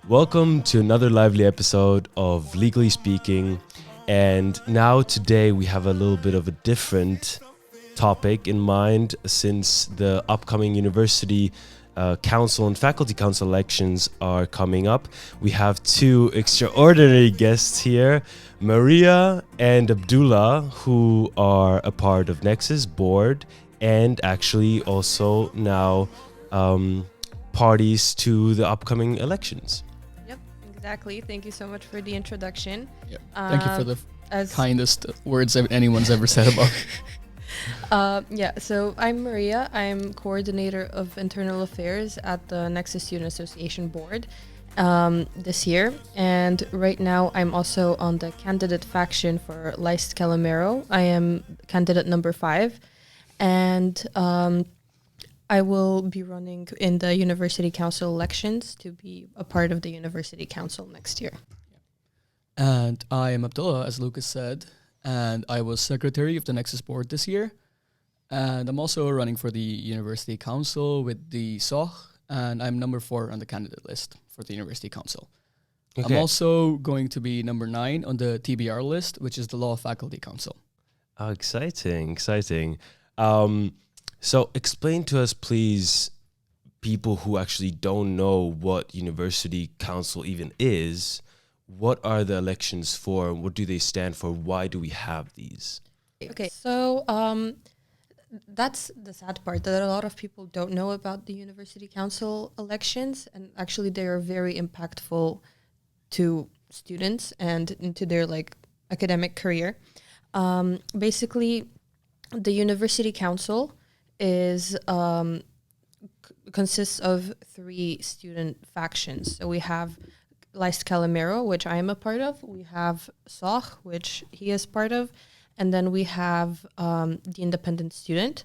Welcome to another lively episode of Legally Speaking. And now today we have a little bit of a different topic in mind since the upcoming university council and faculty council elections are coming up. We have two extraordinary guests here, Maria and Abdullah, who are a part of Nexus board and actually also now parties to the upcoming elections. Yep, exactly. Thank you so much for the introduction. Yep. Thank you for the kindest words anyone's ever said about. So I'm Maria. I'm coordinator of internal affairs at the Nexus Student Association board this year. And right now I'm also on the candidate faction for Lijst Calimero. I am candidate number 5. And I will be running in the university council elections to be a part of the university council next year. And I am Abdullah, as Lucas said, and I was secretary of the Nexus board this year. And I'm also running for the university council with the SOH, and I'm number 4 on the candidate list for the university council. Okay. I'm also going to be number 9 on the TBR list, which is the law faculty council. Oh, exciting. So explain to us, please, people who actually don't know what university council even is. What are the elections for? What do they stand for? Why do we have these? Okay, so that's the sad part, that a lot of people don't know about the university council elections, and actually they are very impactful to students and into their academic career. Basically, the university council is consists of 3 student factions. So we have Lijst Calimero, which I am a part of. We have SOH, which he is part of. And then we have the independent student.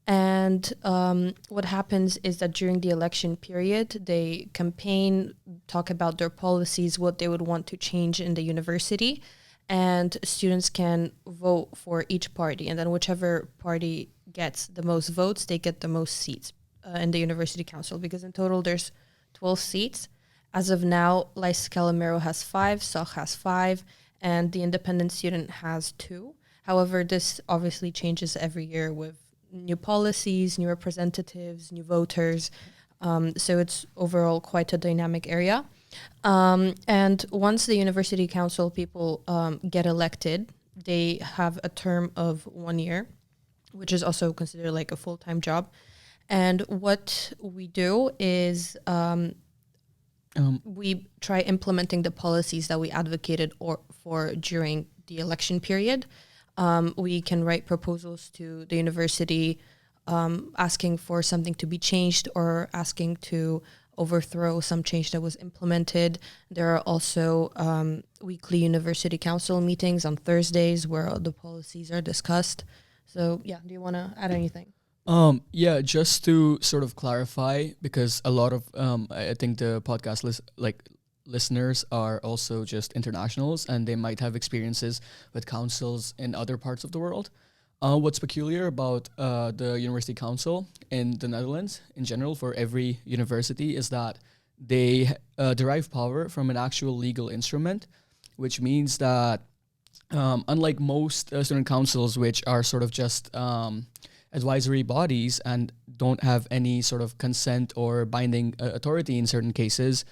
And what happens is that during the election period, they campaign, talk about their policies, what they would want to change in the university. And students can vote for each party. And then whichever party gets the most votes, they get the most seats in the university council. Because in total, there's 12 seats. As of now, Lijst Calimero has 5, SOH has 5, and the independent student has 2. However, this obviously changes every year with new policies, new representatives, new voters. So it's overall quite a dynamic area. And once the university council people get elected, they have a term of 1 year, which is also considered like a full-time job. And what we do is we try implementing the policies that we advocated for during the election period. We can write proposals to the university asking for something to be changed or asking to overthrow some change that was implemented. There are also weekly university council meetings on Thursdays where the policies are discussed. So yeah, do you want to add anything? Just to sort of clarify, because a lot of I think the podcast listeners are also just internationals and they might have experiences with councils in other parts of the world. What's peculiar about the university council in the Netherlands in general for every university is that they derive power from an actual legal instrument, which means that unlike most student councils, which are sort of just advisory bodies and don't have any sort of consent or binding authority in certain cases,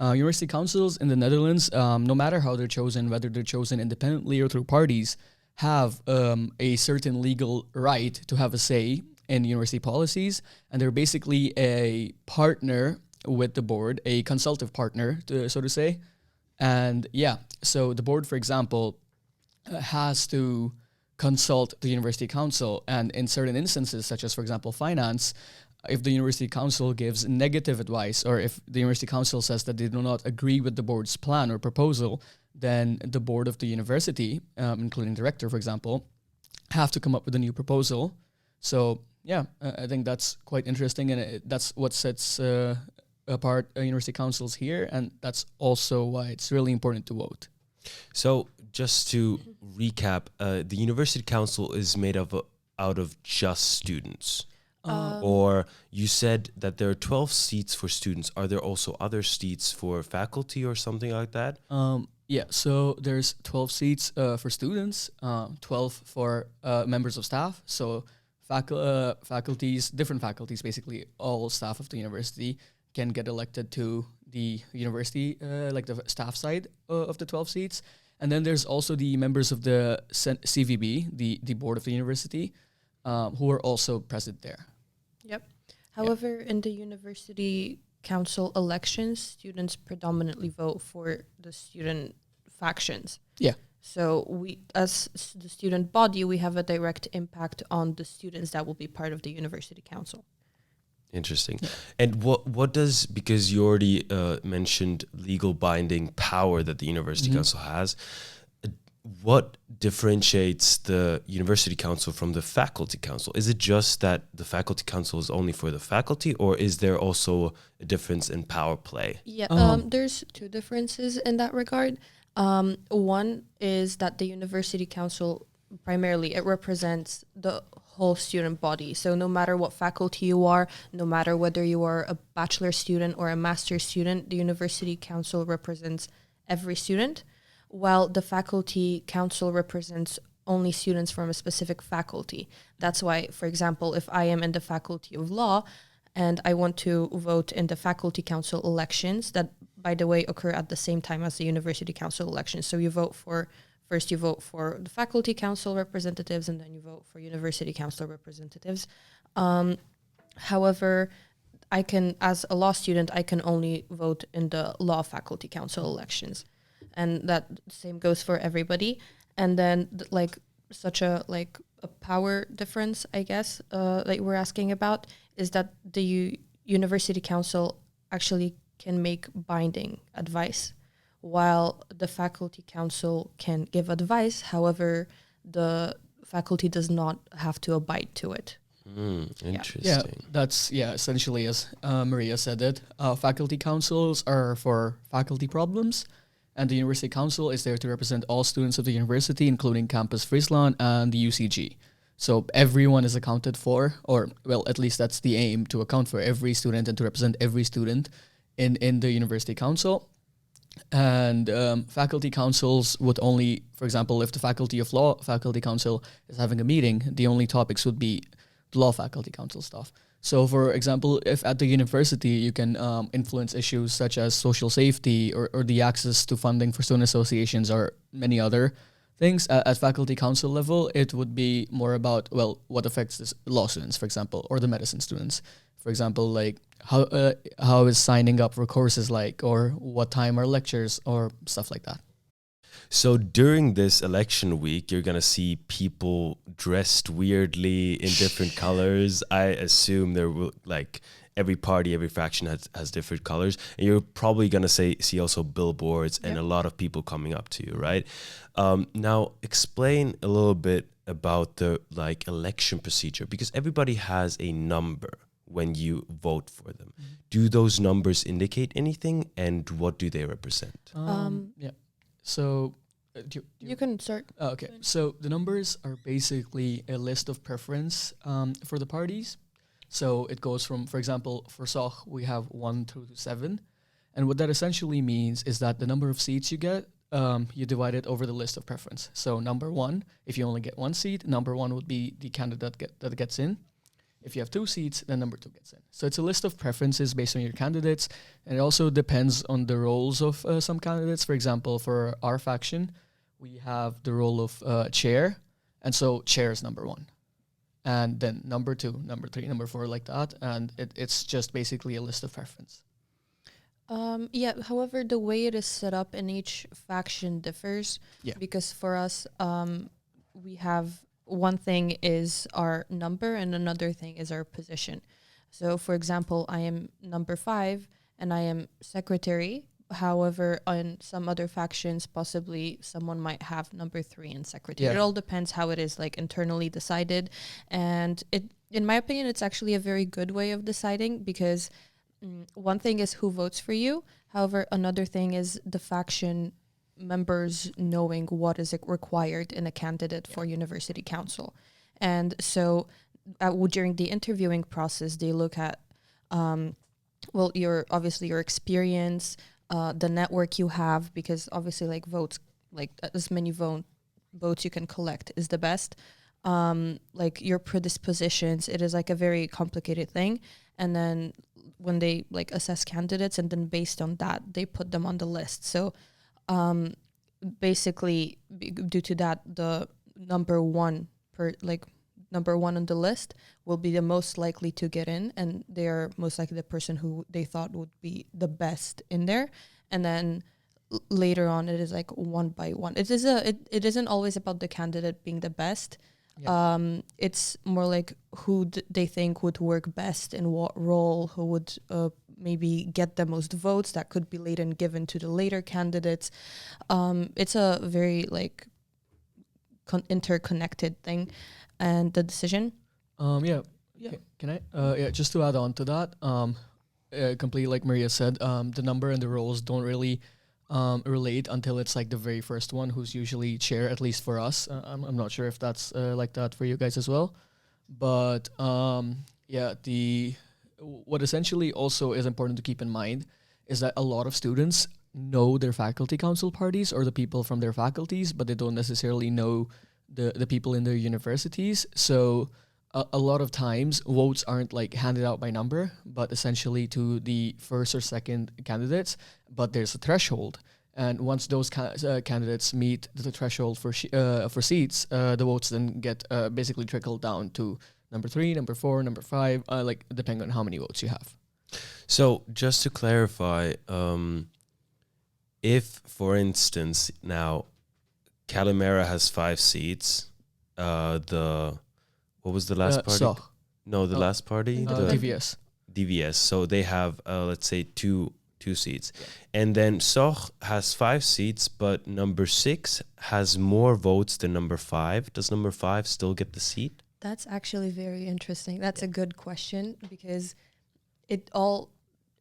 university councils in the Netherlands, no matter how they're chosen, whether they're chosen independently or through parties, have a certain legal right to have a say in university policies, and they're basically a partner with the board, a consultative partner, so to say. And so the board, for example, has to consult the university council, and in certain instances, such as, for example, finance, if the university council gives negative advice, or if the university council says that they do not agree with the board's plan or proposal, then the board of the university, including director, for example, have to come up with a new proposal. So I think that's quite interesting, and that's what sets apart university councils here, and that's also why it's really important to vote. So just to recap, the university council is made out of just students. Or you said that there are 12 seats for students. Are there also other seats for faculty or something like that? Yeah, so there's 12 seats for students, 12 for members of staff. So faculties, different faculties, basically all staff of the university can get elected to the university, like the staff side of the 12 seats. And then there's also the members of the CVB, the board of the university, who are also present there. Yep. However, in the university council elections, students predominantly vote for the student factions. Yeah. So we, as the student body, we have a direct impact on the students that will be part of the university council. Interesting. Yeah. And what does, because you already mentioned legal binding power that the university council has, what differentiates the university council from the faculty council? Is it just that the faculty council is only for the faculty, or is there also a difference in power play? Yeah, there's two differences in that regard. One is that the university council, primarily, it represents the whole student body. So no matter what faculty you are, no matter whether you are a bachelor student or a master's student, the university council represents every student, while the faculty council represents only students from a specific faculty. That's why, for example, if I am in the faculty of law and I want to vote in the faculty council elections, that, by the way, occur at the same time as the university council elections. So you vote for the faculty council representatives, and then you vote for university council representatives. However, I can, as a law student, I can only vote in the law faculty council elections. And that same goes for everybody. And then a power difference, I guess, like we're asking about, is that the university council actually can make binding advice, while the faculty council can give advice. However, the faculty does not have to abide to it. Interesting. Yeah, that's essentially as Maria said it. Faculty councils are for faculty problems, and the university council is there to represent all students of the university, including Campus Friesland and the UCG. So everyone is accounted for, or well, at least that's the aim, to account for every student and to represent every student in the university council. And faculty councils would only, for example, if the faculty of law faculty council is having a meeting, the only topics would be the law faculty council stuff. So, for example, if at the university you can influence issues such as social safety or the access to funding for student associations or many other things at faculty council level, it would be more about, well, what affects the law students, for example, or the medicine students. For example, like how is signing up for courses like, or what time are lectures, or stuff like that. So during this election week, you're going to see people dressed weirdly in different colors. I assume there will, like, every party, every faction has different colors. And you're probably going to see also billboards and a lot of people coming up to you, right? Now, explain a little bit about the, like, election procedure, because everybody has a number when you vote for them. Do those numbers indicate anything, and what do they represent? Yeah. So you can start. Okay. So the numbers are basically a list of preference for the parties. So it goes from, for example, for SOCH, we have 1 through 7. And what that essentially means is that the number of seats you get, you divide it over the list of preference. So number 1, if you only get 1 seat, number 1 would be the candidate that gets in. If you have 2 seats, then number 2 gets in. So it's a list of preferences based on your candidates. And it also depends on the roles of some candidates. For example, for our faction, we have the role of chair. And so chair is number 1. And then number 2, number 3, number 4, like that. And it's just basically a list of preference. However, the way it is set up in each faction differs. Yeah. Because for us, we have one thing is our number and another thing is our position. So, for example, I am number 5 and I am secretary. However, on some other factions, possibly someone might have number 3 and secretary. It all depends how it is, like, internally decided. And it, in my opinion, it's actually a very good way of deciding, because one thing is who votes for you. However, another thing is the faction members knowing what is required in a candidate for university council. And so during the interviewing process, they look at your experience, the network you have, because obviously like votes, like as many votes you can collect is the best. Like your predispositions, it is like a very complicated thing. And then when they like assess candidates, and then based on that, they put them on the list. So basically, due to that, the number one on the list will be the most likely to get in, and they are most likely the person who they thought would be the best in there. And then later on, it is like one by one. It isn't always about the candidate being the best. Yeah. It's more like who they think would work best in what role, who would maybe get the most votes that could be later given to the later candidates. It's a very like interconnected thing, and the decision. Yeah. Yeah. Can I? Yeah. Just to add on to that, completely like Maria said, the number and the roles don't really relate until it's like the very first one, who's usually chair, at least for us. I'm not sure if that's like that for you guys as well, but yeah, what essentially also is important to keep in mind is that a lot of students know their faculty council parties or the people from their faculties, but they don't necessarily know the people in their universities. So a lot of times votes aren't like handed out by number, but essentially to the first or second candidates, but there's a threshold. And once those candidates meet the threshold for seats, the votes then get basically trickled down to number 3, number 4, number 5, like depending on how many votes you have. So just to clarify, if, for instance, now Calimero has 5 seats, what was the last party? SOH. No, the last party? The DVS. DVS. So they have, let's say, two seats. Yeah. And then SOH has 5 seats, but number 6 has more votes than number 5. Does number 5 still get the seat? That's actually very interesting. That's a good question, because it all,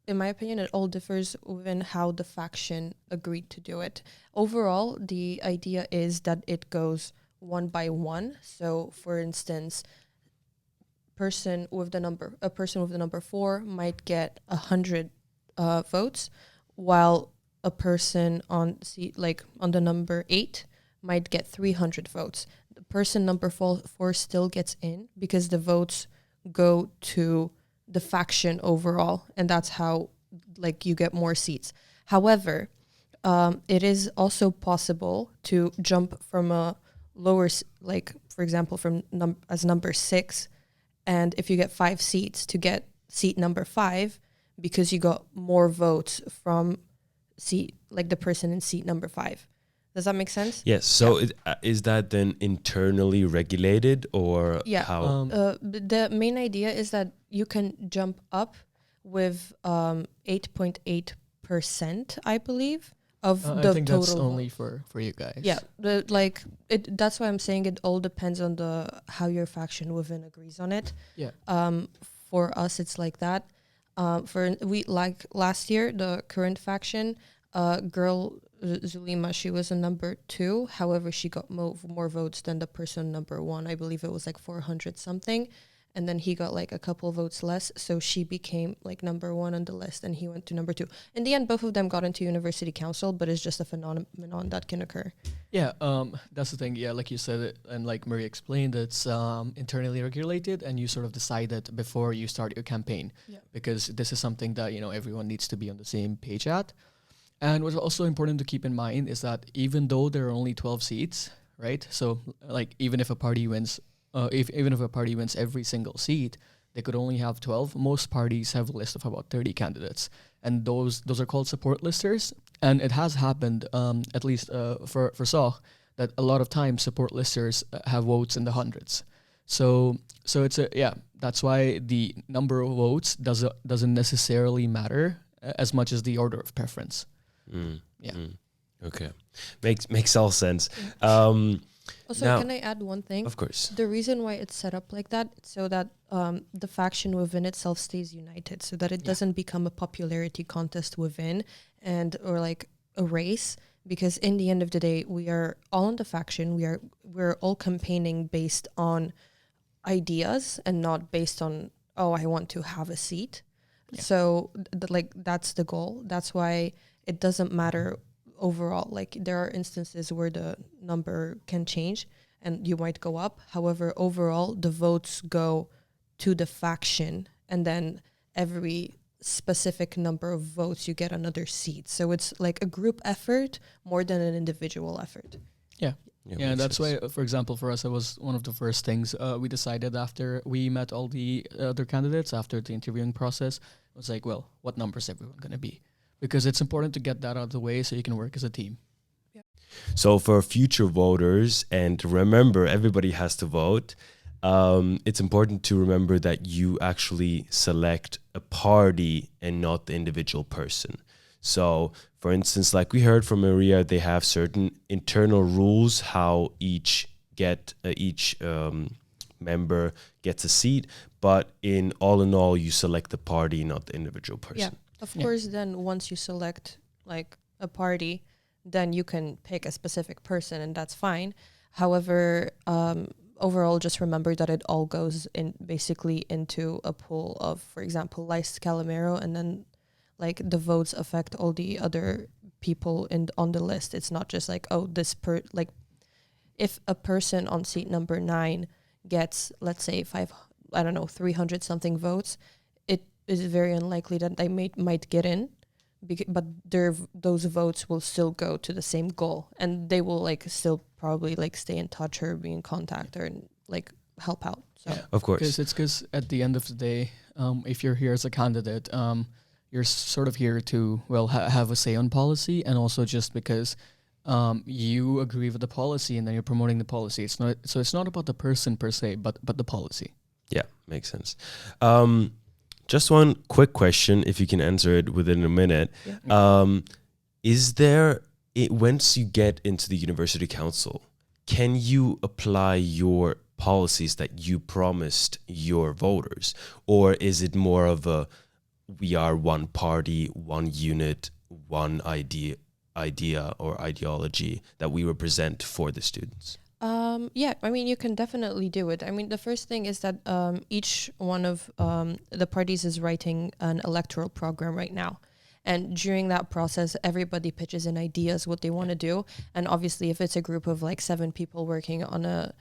in my opinion, it all differs within how the faction agreed to do it. Overall, the idea is that it goes one by one. So, for instance, a person with the number 4 might get 100 votes, while a person on the number 8 might get 300 votes. The person number 4 still gets in because the votes go to the faction overall, and that's how like you get more seats. However, it is also possible to jump from a lower, like for example, from number 6, and if you get 5 seats, to get seat number 5 because you got more votes from the person in seat number 5. Does that make sense? Yes. So is that then internally regulated, or how? The main idea is that you can jump up with 8.8%, I believe, of the total. I think that's only for you guys. Yeah, that's why I'm saying it all depends on how your faction within agrees on it. Yeah. For us, it's like that. Last year, the current faction, girl Zulima, she was a number 2. However, she got more votes than the person number 1. I believe it was like 400 something. And then he got like a couple votes less. So she became like number 1 on the list, and he went to number 2. In the end, both of them got into university council, but it's just a phenomenon that can occur. Yeah, that's the thing. Yeah, like you said it, and like Marie explained, it's internally regulated, and you sort of decide it before you start your campaign, because this is something that everyone needs to be on the same page at. And what's also important to keep in mind is that even though there are only 12 seats, right? So like even if a party wins. Even if a party wins every single seat, they could only have 12. Most parties have a list of about 30 candidates, and those are called support listers. And it has happened, at least for SOH, that a lot of times support listers have votes in the hundreds. So it's that's why the number of votes doesn't necessarily matter as much as the order of preference. Okay, makes all sense. Also, can I add one thing? Of course. The reason why it's set up like that, so that the faction within itself stays united, so that it doesn't become a popularity contest within or like a race. Because in the end of the day, we are all in the faction. We're all campaigning based on ideas and not based on, oh, I want to have a seat. Yeah. So like that's the goal. That's why it doesn't matter overall. Like there are instances where the number can change and you might go up. However, overall the votes go to the faction, and then every specific number of votes you get another seat. So it's like a group effort more than an individual effort. Yeah, and that's why, for example, for us, it was one of the first things we decided after we met all the other candidates after the interviewing process. It was like, well, what number is everyone going to be? Because it's important to get that out of the way so you can work as a team. So for future voters, and remember, everybody has to vote. It's important to remember that you actually select a party and not the individual person. So, for instance, like we heard from Maria, they have certain internal rules how each member gets a seat. But in all, you select the party, not the individual person. Yeah, of course. Then once you select like a party, then you can pick a specific person, and that's fine. However, overall, just remember that it all goes in basically into a pool of, for example, Lijst Calimero, and then like the votes affect all the other people on the list. It's not just like, oh, like if a person on seat number 9 gets, let's say 300 something votes, it is very unlikely that they might get in, but those votes will still go to the same goal, and they will like still probably like stay in touch or be in contact or like help out. So Yeah, of course, because at the end of the day, if you're here as a candidate, you're sort of here to have a say on policy, and also just because you agree with the policy and then you're promoting the policy. It's not about the person per se, but the policy. Yeah, makes sense. Just one quick question, if you can answer it within a minute. Yeah. Is there, once you get into the university council, can you apply your policies that you promised your voters? Or is it more of a, we are one party, one unit, one idea or ideology that we represent for the students? Yeah, I mean, you can definitely do it. I mean, the first thing is that each one of the parties is writing an electoral program right now. And during that process, everybody pitches in ideas what they want to do. And obviously, if it's a group of like 7 people working on a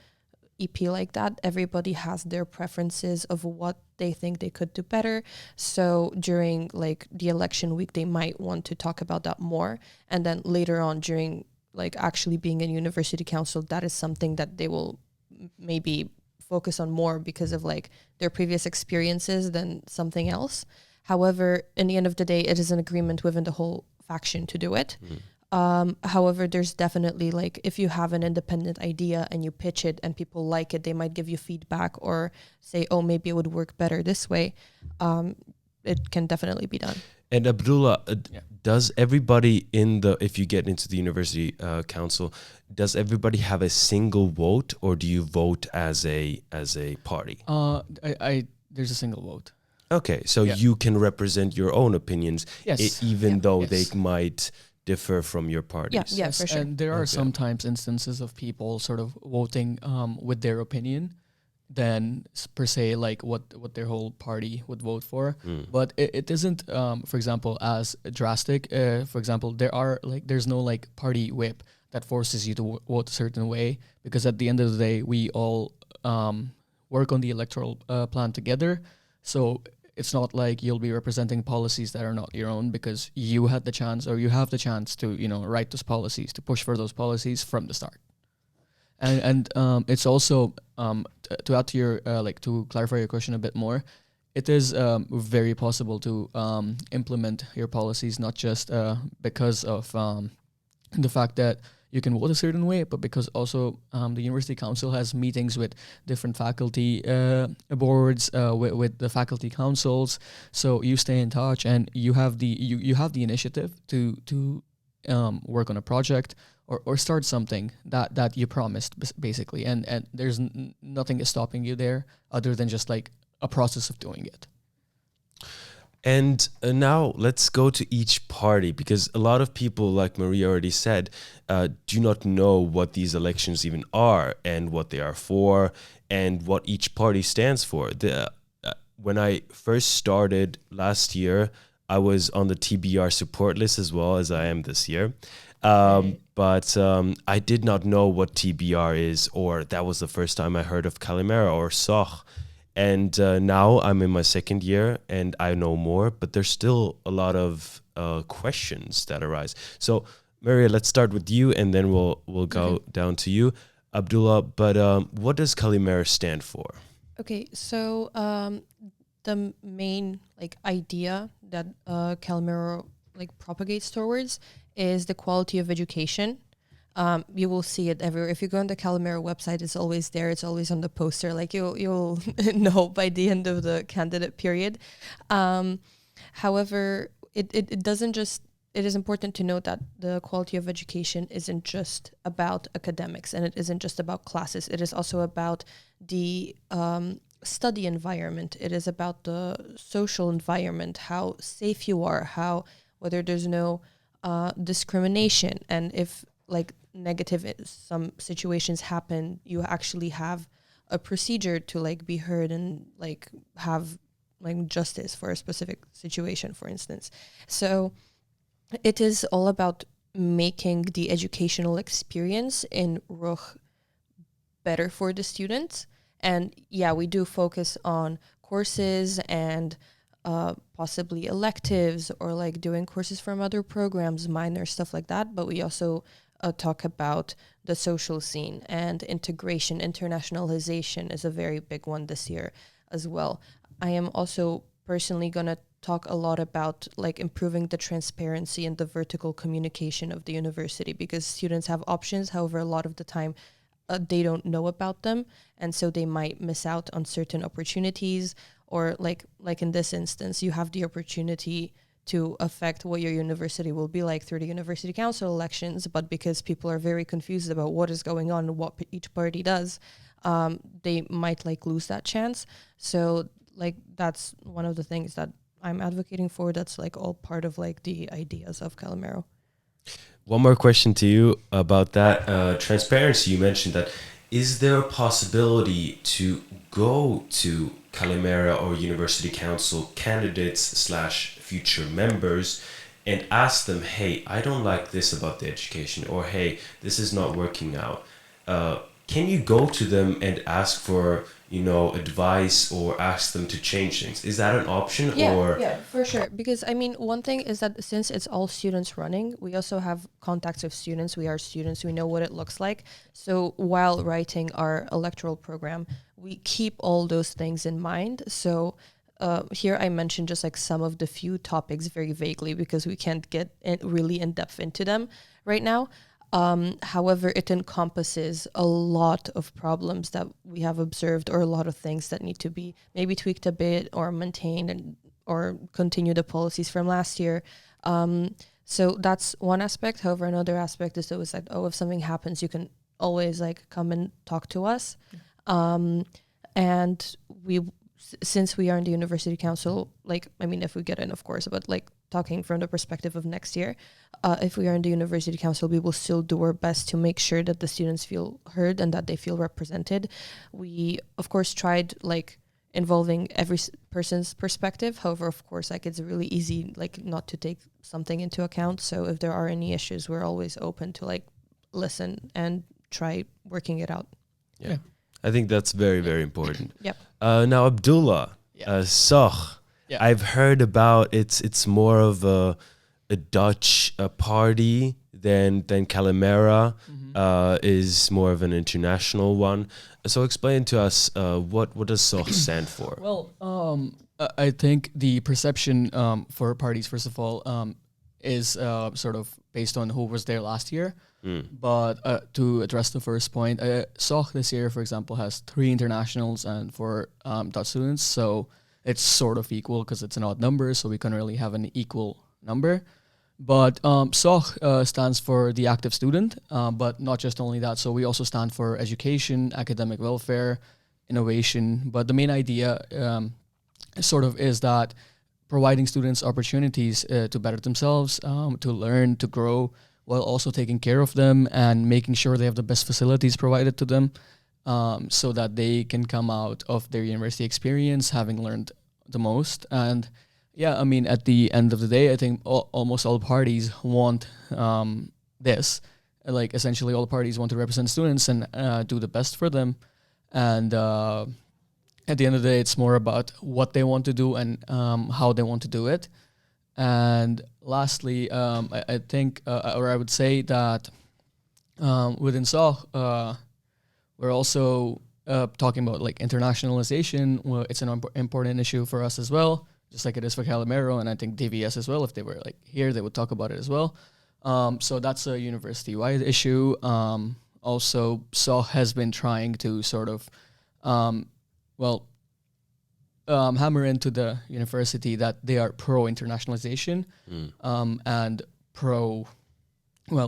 EP like that, everybody has their preferences of what they think they could do better. So during like the election week, they might want to talk about that more. And then later on during like actually being in university council, that is something that they will maybe focus on more because of like their previous experiences than something else. However, in the end of the day, it is an agreement within the whole faction to do it. However, there's definitely like, if you have an independent idea and you pitch it and people like it, they might give you feedback or say, oh, maybe it would work better this way. It can definitely be done. And Abdullah, does everybody if you get into the university council, does everybody have a single vote, or do you vote as a party? There's a single vote. Okay, so you can represent your own opinions, even though they might differ from your parties. Yeah, for sure. And there are sometimes instances of people sort of voting with their opinion than per se like what their whole party would vote for. But it isn't, for example, as drastic. For example, there's no like party whip that forces you to vote a certain way, because at the end of the day, we all work on the electoral plan together. So it's not like you'll be representing policies that are not your own because you had the chance, or you have the chance to, write those policies, to push for those policies from the start. And it's also, to add to your, to clarify your question a bit more, it is very possible to implement your policies, not just because of the fact that you can vote a certain way, but because also the university council has meetings with different faculty boards, with the faculty councils. So you stay in touch, and you have the initiative to work on a project or start something that you promised, basically. And there's nothing is stopping you there other than just like a process of doing it. And now let's go to each party, because a lot of people, like Maria already said, do not know what these elections even are and what they are for and what each party stands for. When I first started last year, I was on the TBR support list as well as I am this year. But I did not know what TBR is, or that was the first time I heard of Calimero or Soch. And now I'm in my second year and I know more, but there's still a lot of questions that arise. So, Maria, let's start with you and then we'll go down to you, Abdullah. But what does Calimero stand for? Okay, so the main idea that Calimero propagates towards is the quality of education. You will see it everywhere. If you go on the Calimero website, it's always there. It's always on the poster. You'll know by the end of the candidate period. However, it doesn't just. It is important to note that the quality of education isn't just about academics, and it isn't just about classes. It is also about the study environment. It is about the social environment, how safe you are, whether there's no discrimination, and if some situations happen, you actually have a procedure to be heard and have justice for a specific situation, for instance. So it is all about making the educational experience in RUG better for the students. And yeah, we do focus on courses and possibly electives or doing courses from other programs, minor stuff like that. But we also talk about the social scene and integration. Internationalization is a very big one this year as well. I am also personally going to talk a lot about improving the transparency and the vertical communication of the university, because students have options. However, a lot of the time they don't know about them, and so they might miss out on certain opportunities, or like in this instance, you have the opportunity to affect what your university will be like through the university council elections, but because people are very confused about what is going on and what each party does, they might lose that chance. So that's one of the things that I'm advocating for. That's all part of the ideas of Calimero. One more question to you about that transparency. You mentioned that. Is there a possibility to go to Calimero or University Council candidates / future members and ask them, hey, I don't like this about the education, or hey, this is not working out? Can you go to them and ask for advice or ask them to change things? Is that an option? Yeah, for sure. Because one thing is that since it's all students running, we also have contacts with students. We are students. We know what it looks like. So while writing our electoral program, we keep all those things in mind. So here I mentioned just some of the few topics very vaguely, because we can't get really in depth into them right now. However, it encompasses a lot of problems that we have observed, or a lot of things that need to be maybe tweaked a bit or maintained, or continue the policies from last year. So that's one aspect. However, another aspect is always if something happens, you can always come and talk to us. And since we are in the university council, if we get in, of course, but talking from the perspective of next year, if we are in the university council, we will still do our best to make sure that the students feel heard and that they feel represented. We, of course, tried involving every person's perspective. However, of course, it's really easy not to take something into account. So if there are any issues, we're always open to listen and try working it out. Yeah. I think that's very, very important. Yep. Now, Abdullah, Soch, I've heard about it's more of a Dutch party than Calimero. Is more of an international one. So explain to us what does Soch stand for? Well, I think the perception for parties, first of all, is sort of based on who was there last year. But to address the first point, Soch this year, for example, has 3 internationals and 4 Dutch students. So it's sort of equal because it's an odd number, so we can really have an equal number. But Soch stands for the active student, but not just only that. So we also stand for education, academic welfare, innovation. But the main idea sort of is that providing students opportunities to better themselves, to learn, to grow, while also taking care of them and making sure they have the best facilities provided to them, so that they can come out of their university experience having learned the most. And yeah, I mean, at the end of the day, I think almost all parties want this. Like, essentially, all parties want to represent students and do the best for them. And at the end of the day, it's more about what they want to do and how they want to do it. And lastly, I think, or I would say that within SAW, we're also talking about like internationalization. Well, it's an important issue for us as well, just like it is for Calimero, and I think DVS as well. If they were like here, they would talk about it as well. So that's a university-wide issue. Also, SAW has been trying to sort of, hammer into the university that they are pro-internationalization and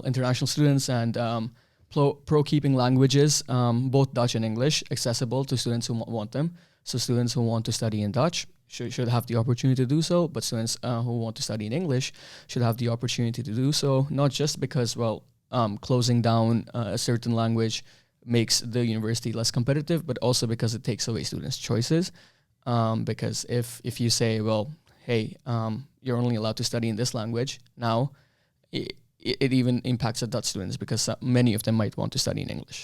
international students, and pro keeping languages, both Dutch and English, accessible to students who want them. So students who want to study in Dutch should have the opportunity to do so, but students who want to study in English should have the opportunity to do so, not just because, closing down a certain language makes the university less competitive, but also because it takes away students' choices. Because if you say, hey, you're only allowed to study in this language now, it even impacts the Dutch students because many of them might want to study in English.